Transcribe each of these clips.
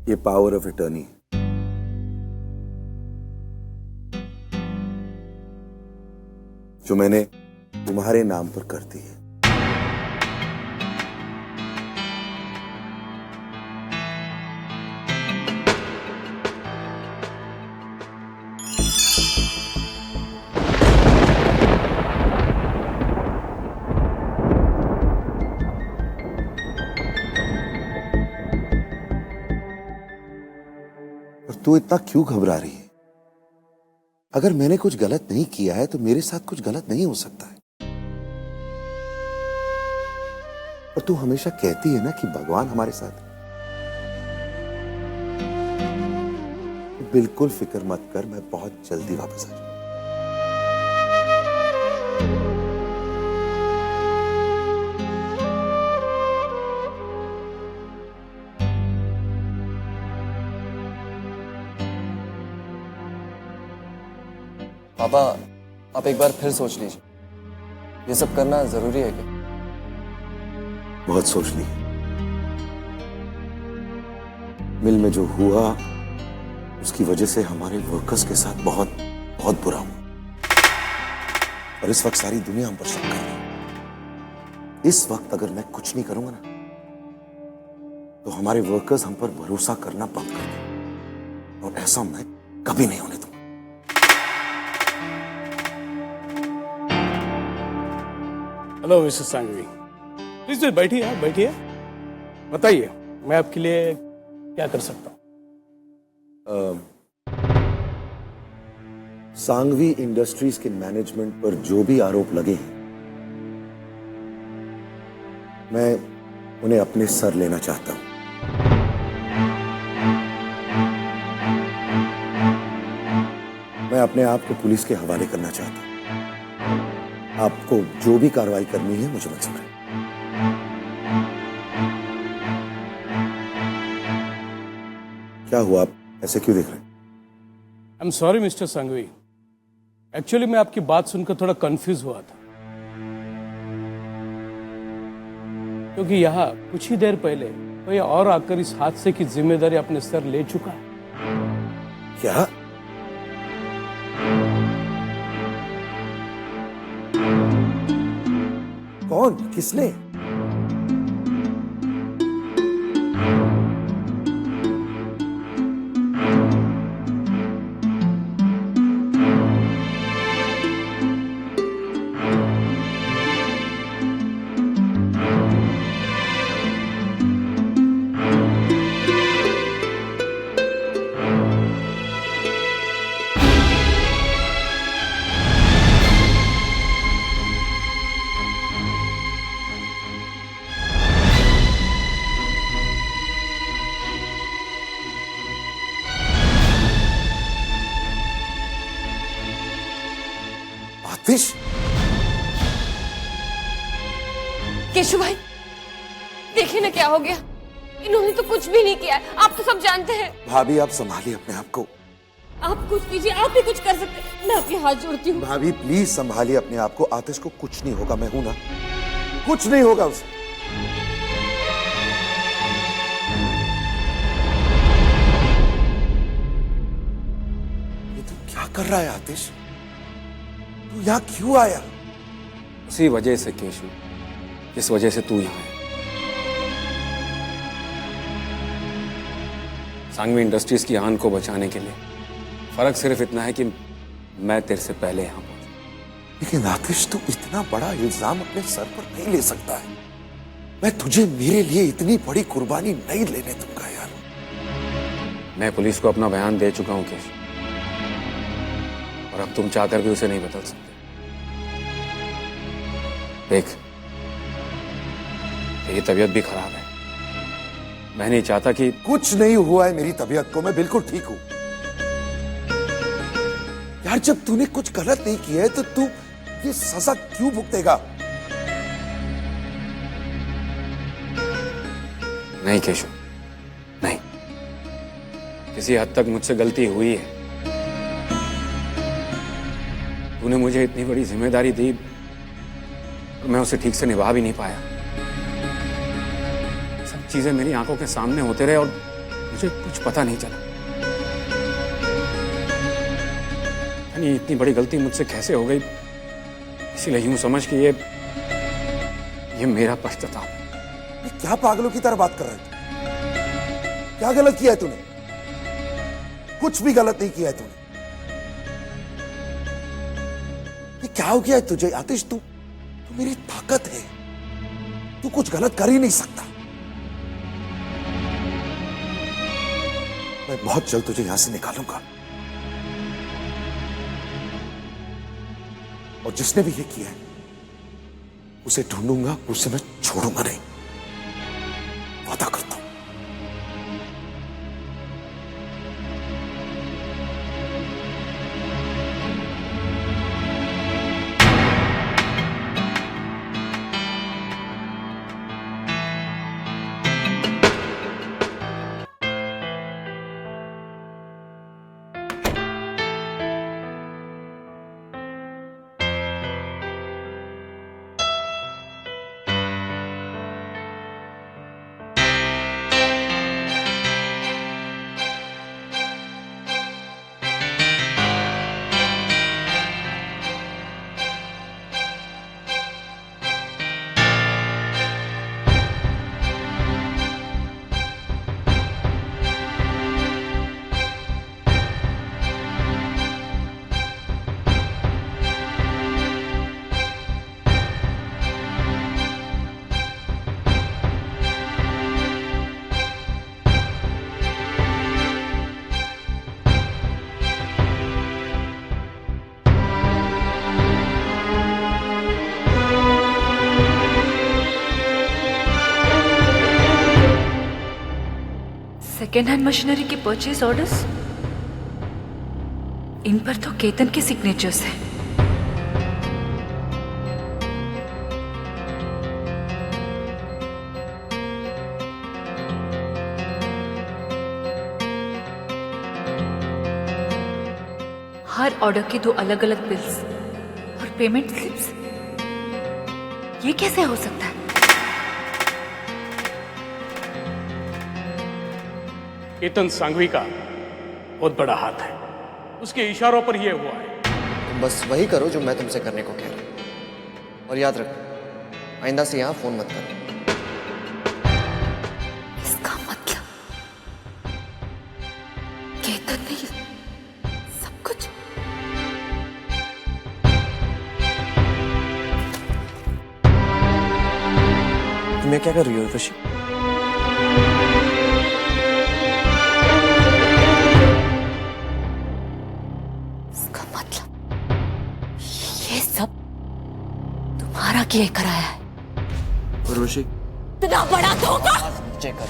ये power of attorney जो मैंने तुम्हारे नाम पर कर दी है। और तू इतना क्यों घबरा रही है? अगर मैंने कुछ गलत नहीं किया है तो मेरे साथ कुछ गलत नहीं हो सकता है। और तू हमेशा कहती है ना कि भगवान हमारे साथ है। तो बिल्कुल फिक्र मत कर, मैं बहुत जल्दी वापस आ जाऊंगा। पापा, आप एक बार फिर सोच लीजिए, ये सब करना जरूरी है क्या? बहुत सोच ली। मिल में जो हुआ उसकी वजह से हमारे वर्कर्स के साथ बहुत बहुत बुरा हुआ और इस वक्त सारी दुनिया हम पर शक कर रही है। इस वक्त अगर मैं कुछ नहीं करूंगा ना तो हमारे वर्कर्स हम पर भरोसा करना बंद कर देंगे और ऐसा मैं कभी नहीं होने दूंगा। हेलो मिस्टर सांघवी, प्लीज बैठिए, आप बैठिए। बताइए मैं आपके लिए क्या कर सकता हूँ? सांघवी इंडस्ट्रीज के मैनेजमेंट पर जो भी आरोप लगे हैं मैं उन्हें अपने सर लेना चाहता हूं। मैं अपने आप को पुलिस के हवाले करना चाहता हूं। आपको जो भी कार्रवाई करनी है मुझे मंजूर है। क्या हुआ, आप ऐसे क्यों देख रहे हैं? I am sorry mister Sanghvi, actually मैं आपकी बात सुनकर थोड़ा कंफ्यूज हुआ था, क्योंकि यहाँ कुछ ही देर पहले कोई और आकर इस हादसे की जिम्मेदारी अपने सर ले चुका है। क्या? कौन? किसने? आतिश? केशु भाई, देखिए ना क्या हो गया। इन्होंने तो कुछ भी नहीं किया, आप तो सब जानते हैं। भाभी आप संभालिए अपने आप को। आप कुछ कीजिए, आप भी कुछ कर सकते हैं। मैं आपके हाथ जोड़ती हूँ। भाभी प्लीज संभालिए अपने आप को। आतिश को कुछ नहीं होगा, मैं हूं ना, कुछ नहीं होगा उसे। ये तू क्या कर रहा है आतिश? तू यहाँ क्यों आया? उसी वजह से केशु, जिस वजह से तू यहाँ है। सांघवी इंडस्ट्रीज की आन को बचाने के लिए फर्क सिर्फ इतना है कि मैं तेरे से पहले यहाँ पहुंचा। लेकिन आतिश तू इतना बड़ा इल्जाम अपने सर पर नहीं ले सकता है। मैं तुझे मेरे लिए इतनी बड़ी कुर्बानी नहीं लेने दूंगा यार। मैं पुलिस को अपना बयान दे चुका हूं केशु, और अब तुम चाहकर भी उसे नहीं बदल सकते। देख, तेरी तबीयत भी खराब है। मैं नहीं चाहता कि कुछ नहीं हुआ है मेरी तबीयत को, मैं बिल्कुल ठीक हूं। यार जब तूने कुछ गलत नहीं किया है तो तू ये सजा क्यों भुगतेगा? नहीं केशु, नहीं। किसी हद तक मुझसे गलती हुई है। तूने मुझे इतनी बड़ी जिम्मेदारी दी और मैं उसे ठीक से निभा भी नहीं पाया। सब चीजें मेरी आंखों के सामने होते रहे और मुझे कुछ पता नहीं चला। यानी इतनी बड़ी गलती मुझसे कैसे हो गई, इसीलिए यूं समझ कि ये मेरा पश्चाताप है। ये क्या पागलों की तरह बात कर रहे हो? क्या गलत किया है तूने? कुछ भी गलत नहीं किया है तूने। ये क्या हो गया है तुझे आतिश? तू मेरी ताकत है, तू कुछ गलत कर ही नहीं सकता। मैं बहुत जल्द तुझे यहां से निकालूंगा, और जिसने भी ये किया है उसे ढूंढूंगा, उसे मैं छोड़ूंगा नहीं, वादा करता हूं। सेकेंड हैंड मशीनरी के परचेज ऑर्डर्स, इन पर तो केतन के सिग्नेचर्स हैं। हर ऑर्डर की 2 अलग अलग बिल्स और पेमेंट स्लिप्स, ये कैसे हो सकता है? केतन सांघवी का बहुत बड़ा हाथ है, उसके इशारों पर यह हुआ है। तुम बस वही करो जो मैं तुमसे करने को कह रहा हूं, और याद रखो आइंदा से यहां फोन मत करो। इसका मतलब केतन ने सब कुछ। तुम्हें क्या कर रही हो उर्वशी? तुम्हारा किए कराया है उर्वशी। इतना बड़ा धोखा। नीचे कर,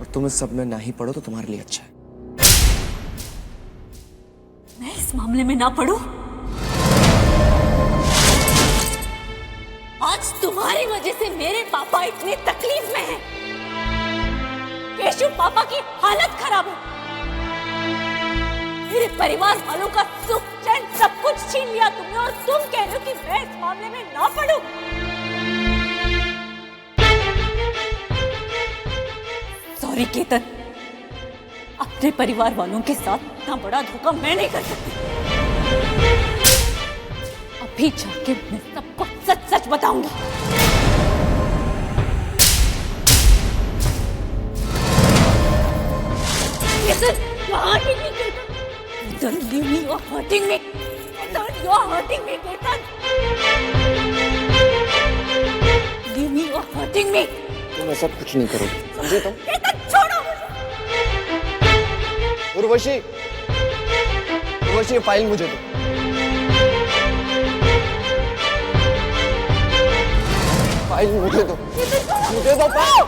और तुम इस सब में ना ही पढ़ो तो तुम्हारे लिए अच्छा है। मैं इस मामले में ना पढ़ूं? आज तुम्हारी वजह से मेरे पापा इतनी तकलीफ में हैं। केशव पापा की हालत खराब है, मेरे परिवार वालों का सुख चैन सब कुछ छीन लिया तुमने, और तुम कह रहे हो कि मैं इस मामले में ना पढ़ूं? सॉरी केतन, अपने परिवार वालों के साथ इतना बड़ा धोखा मैं नहीं कर सकती। अभी जाके मैं सबको सच सच बताऊंगी। Ketan, you're hurting me, Ketan. Ketan, leave me. You're hurting me. Ketan, you're hurting me, Ketan. Leave me. You're hurting me. तुम ऐसा कुछ नहीं करोगे, समझे तुम? केतन, छोड़ो मुझे। उर्वशी, उर्वशी ये फाइल मुझे दो। फाइल मुझे दो, मुझे दो फाइल।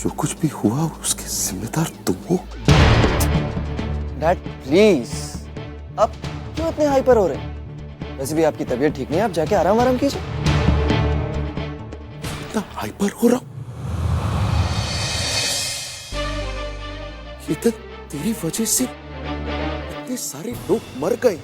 जो कुछ भी हुआ उसके जिम्मेदार तुम हो। डैड प्लीज, अब क्यों इतने हाइपर हो रहे हैं? वैसे भी आपकी तबीयत ठीक नहीं है, आप जाके आराम कीजिए। इतना हाइपर हो रहा हूं ये तो तेरी वजह से इतने सारे लोग मर गए।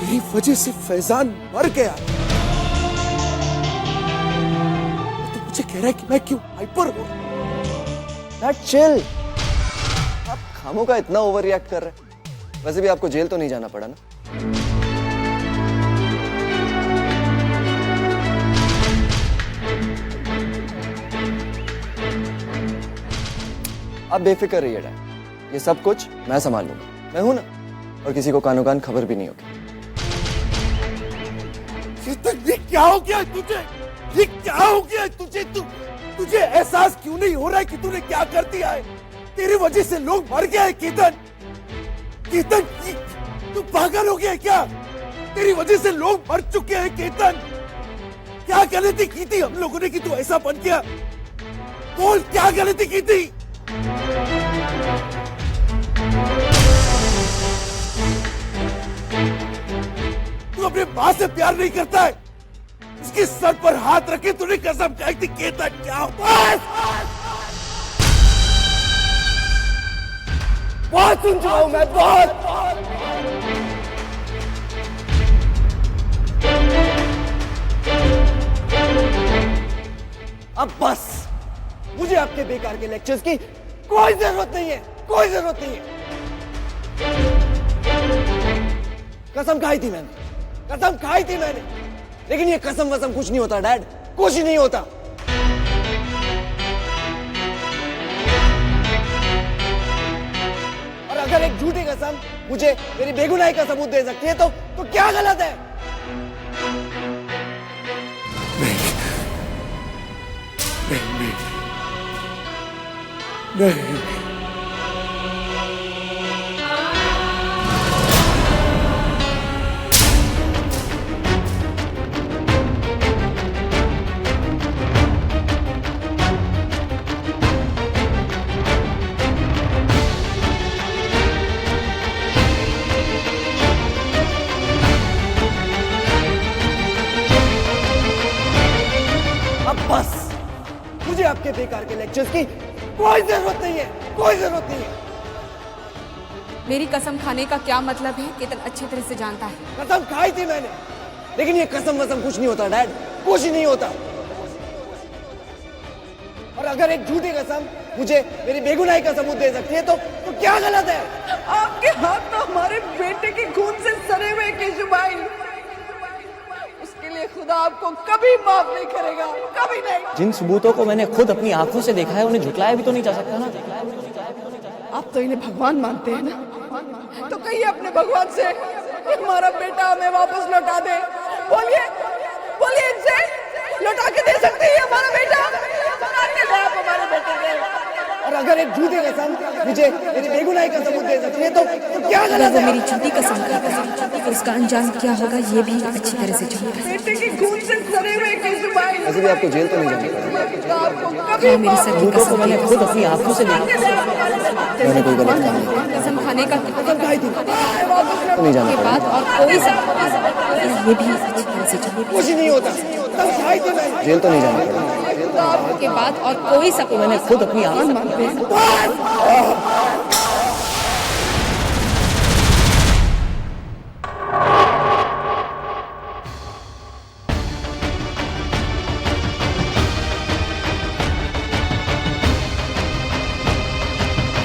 तेरी वजह से फैजान मर गया। तो मुझे कह रहा है कि मैं क्यों हाइपर हूं? डैड चिल, आप खामों का इतना ओवर रिएक्ट कर रहे हैं। वैसे भी आपको जेल तो नहीं जाना पड़ा ना। आप बेफिक्र रहिए डैड, ये सब कुछ मैं संभाल लूंगा। मैं हूं ना, और किसी को कानो कान खबर भी नहीं होगी। ये क्या हो गया तुझे? ये क्या हो गया तुझे? तुझे एहसास क्यों नहीं हो रहा है कि तूने क्या कर दिया है? तेरी वजह से लोग मर गए हैं केतन। केतन, तू पागल हो गया है क्या? तेरी वजह से लोग मर चुके हैं केतन। क्या गलती की थी हम लोगों ने कि तू ऐसा बन गया? बोल, क्या गलती की थी? तू अपने माँ से प्यार नहीं करता है? उसके सर पर हाथ रखे तूने कसम खाई थी केतन। क्या बस बहुत सुन चुका हूं मैं, बहुत। अब बस, मुझे आपके बेकार के लेक्चर्स की कोई जरूरत नहीं है, कोई जरूरत नहीं है। कसम खाई थी मैंने, कसम खाई थी मैंने, लेकिन ये कसम वसम कुछ नहीं होता डैड, कुछ नहीं होता। और अगर एक झूठी कसम मुझे मेरी बेगुनाही का सबूत दे सकती है तो क्या गलत है? नहीं। अब बस, मुझे आपके बेकार के लेक्चर्स की कोई जरूरत नहीं है, कोई जरूरत नहीं है। मेरी कसम खाने का क्या मतलब है केतन अच्छी तरह से जानता है। कसम खाई थी मैंने, लेकिन ये कसम वसम कुछ नहीं होता डैड, कुछ नहीं होता। और अगर एक झूठी कसम मुझे मेरी बेगुनाही का सबूत दे सकती है तो क्या गलत है? आपके हाथ तो हमारे बेटे के खून से सने हुए केशव भाई, उसके लिए खुदा आपको कभी माफ नहीं करेगा, कभी नहीं। जिन सबूतों को मैंने खुद अपनी आंखों से देखा है उन्हें झुटलाया भी तो नहीं जा सकता ना। आप तो इन्हें भगवान मानते हैं ना, तो कहिए अपने भगवान से कि हमारा बेटा हमें वापस लौटा दे। बोलिए, बोलिए इनसे, लौटा के दे सकते हैं हमारा बेटा? लौटा के दे आप हमारे बेटे के। और अगर एक झूठी कसम मुझे मेरी बेगुनाही का सबूत दे सकती है तो क्या गलत है? मेरी झूठी कसम का उसका अंजाम क्या होगा ये भी अच्छी तरह से जानता है। बेटे के खून से सने हुए केशव भाई, वैसे भी आपको जेल तो नहीं जाना पड़ेगा। देखूंगा आपको कभी मेरे सर की तो कसम मैंने खुद अपनी आंखों से देखा। मैंने कोई गलत काम नहीं किया। कसम खाने का तो नहीं जाना के पड़ेगा। बाद और कोई ये भी अच्छी तरह से चाहिए कुछ नहीं होता, जेल तो नहीं जाना पड़ेगा। के बाद और कोई सपना मैंने खुद अपनी आंखों से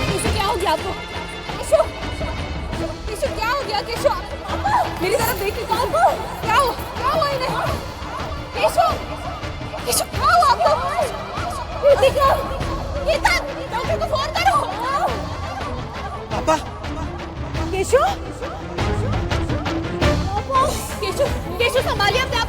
केशु, क्या हो गया आपको? केशु, केशु, क्या हो गया केशु? मेरी तरफ देखिए, क्या हुआ इन्हें? केशु, केशु, क्या हुआ आपको? गीता, डॉक्टर को फोन करो। पापा, केशु, केशु, केशु, संभालिए अपने आप